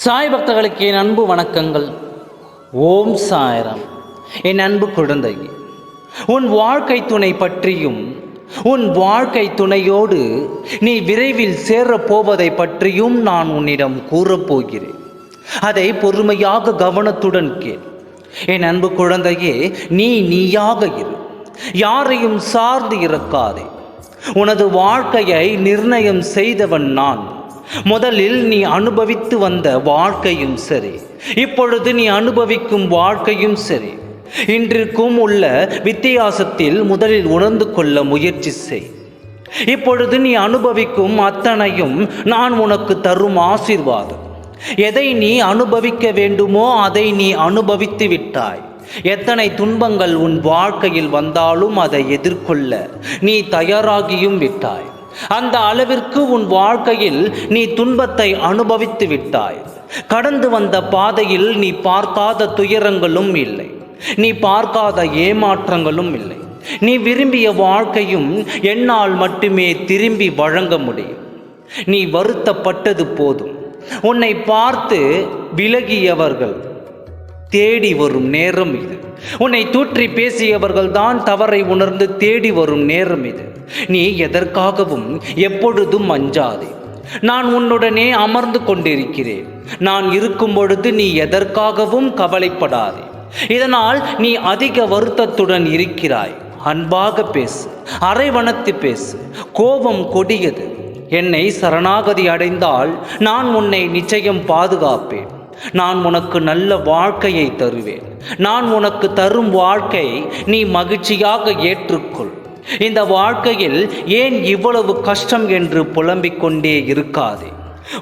சாய் பக்தர்களுக்கு என் அன்பு வணக்கங்கள். ஓம் சாய்ராம். என் அன்பு குழந்தை, உன் வாழ்க்கை துணை பற்றியும் உன் வாழ்க்கை துணையோடு நீ விரைவில் சேரப்போவதை பற்றியும் நான் உன்னிடம் கூறப்போகிறேன். அதை பொறுமையாக கவனத்துடன் கேள். என் அன்பு குழந்தையே, நீயாக இரு. யாரையும் சார்ந்து இருக்காதே. உனது வாழ்க்கையை நிர்ணயம் செய்தவன் நான். முதலில் நீ அனுபவித்து வந்த வாழ்க்கையும் சரி, இப்பொழுது நீ அனுபவிக்கும் வாழ்க்கையும் சரி, இன்றிற்கும் உள்ள வித்தியாசத்தில் முதலில் உணர்ந்து கொள்ள முயற்சி செய். இப்பொழுது நீ அனுபவிக்கும் அத்தனையும் நான் உனக்கு தரும் ஆசீர்வாதம். எதை நீ அனுபவிக்க வேண்டுமோ அதை நீ அனுபவித்து விட்டாய். எத்தனை துன்பங்கள் உன் வாழ்க்கையில் வந்தாலும் அதை எதிர்கொள்ள நீ தயாராகியும் விட்டாய். அந்த அளவிற்கு உன் வாழ்க்கையில் நீ துன்பத்தை அனுபவித்து விட்டாய். கடந்து வந்த பாதையில் நீ பார்க்காத துயரங்களும் இல்லை, நீ பார்க்காத ஏமாற்றங்களும் இல்லை. நீ விரும்பிய வாழ்க்கையும் என்னால் மட்டுமே திரும்பி வழங்க முடியும். நீ வருத்தப்பட்டது போதும். உன்னை பார்த்து விலகியவர்கள் தேடி வரும் நேரம் இது. உன்னை தூற்றி பேசியவர்கள் தான் தவறை உணர்ந்து தேடி வரும் நேரம் இது. நீ எதற்காகவும் எப்பொழுதும் அஞ்சாதே. நான் உன்னுடனே அமர்ந்து கொண்டிருக்கிறேன். நான் இருக்கும் பொழுது நீ எதற்காகவும் கவலைப்படாதே. இதனால் நீ அதிக வருத்தத்துடன் இருக்கிறாய். அன்பாக பேசு, அரைவணத்து பேசு. கோபம் கொடியது. என்னை சரணாகதி அடைந்தால் நான் உன்னை நிச்சயம் பாதுகாப்பேன். நான் உனக்கு நல்ல வாழ்க்கையை தருவேன். நான் உனக்கு தரும் வாழ்க்கையை நீ மகிழ்ச்சியாக ஏற்றுக்கொள். இந்த வாழ்க்கையில் ஏன் இவ்வளவு கஷ்டம் என்று புலம்பிக் கொண்டே இருக்காதே.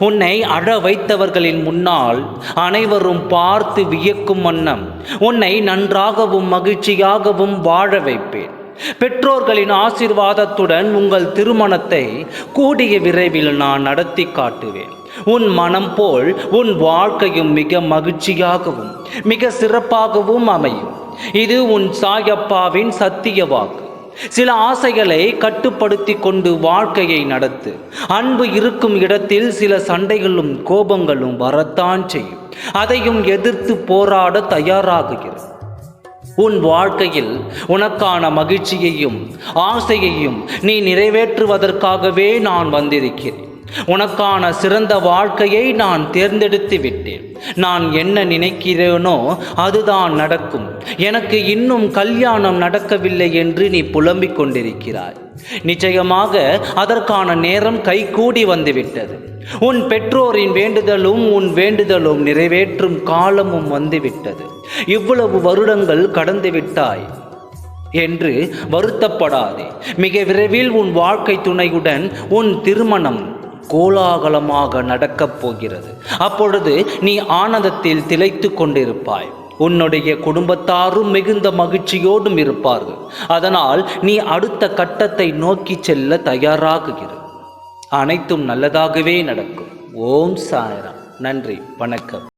உன்னை அழ வைத்தவர்களின் முன்னால் அனைவரும் பார்த்து வியக்கும் வண்ணம் உன்னை நன்றாகவும் மகிழ்ச்சியாகவும் வாழ வைப்பேன். பெற்றோர்களின் ஆசீர்வாதத்துடன் உங்கள் திருமணத்தை கூடிய விரைவில் நான் நடத்தி காட்டுவேன். உன் மனம் போல் உன் வாழ்க்கையும் மிக மகிழ்ச்சியாகவும் மிக சிறப்பாகவும் அமையும். இது உன் சாயப்பாவின் சத்திய வாக்கு. சில ஆசைகளை கட்டுப்படுத்தி கொண்டு வாழ்க்கையை நடத்து. அன்பு இருக்கும் இடத்தில் சில சண்டைகளும் கோபங்களும் வரத்தான் செய்யும். அதையும் எதிர்த்து போராட தயாராகுகிறது. உன் வாழ்க்கையில் உனக்கான மகிழ்ச்சியையும் ஆசையையும் நீ நிறைவேற்றுவதற்காகவே நான் வந்திருக்கிறேன். உனக்கான சிறந்த வாழ்க்கையை நான் தேர்ந்தெடுத்து விட்டேன். நான் என்ன நினைக்கிறேனோ அதுதான் நடக்கும். எனக்கு இன்னும் கல்யாணம் நடக்கவில்லை என்று நீ புலம்பிக் கொண்டிருக்கிறாய். நிச்சயமாக அதற்கான நேரம் கைகூடி வந்துவிட்டது. உன் பெற்றோரின் வேண்டுதலும் உன் வேண்டுதலும் நிறைவேற்றும் காலமும் வந்துவிட்டது. இவ்வளவு வருடங்கள் கடந்து விட்டாய் என்று வருத்தப்படாதே. மிக விரைவில் உன் வாழ்க்கை துணையுடன் உன் திருமணம் கோலாகலமாக நடக்கப் போகிறது. அப்பொழுது நீ ஆனந்தத்தில் திளைத்து கொண்டிருப்பாய். உன்னுடைய குடும்பத்தாரும் மிகுந்த மகிழ்ச்சியோடும் இருப்பார்கள். அதனால் நீ அடுத்த கட்டத்தை நோக்கி செல்ல தயாராகுகிறது. அனைத்தும் நல்லதாகவே நடக்கும். ஓம் சாய்ராம். நன்றி, வணக்கம்.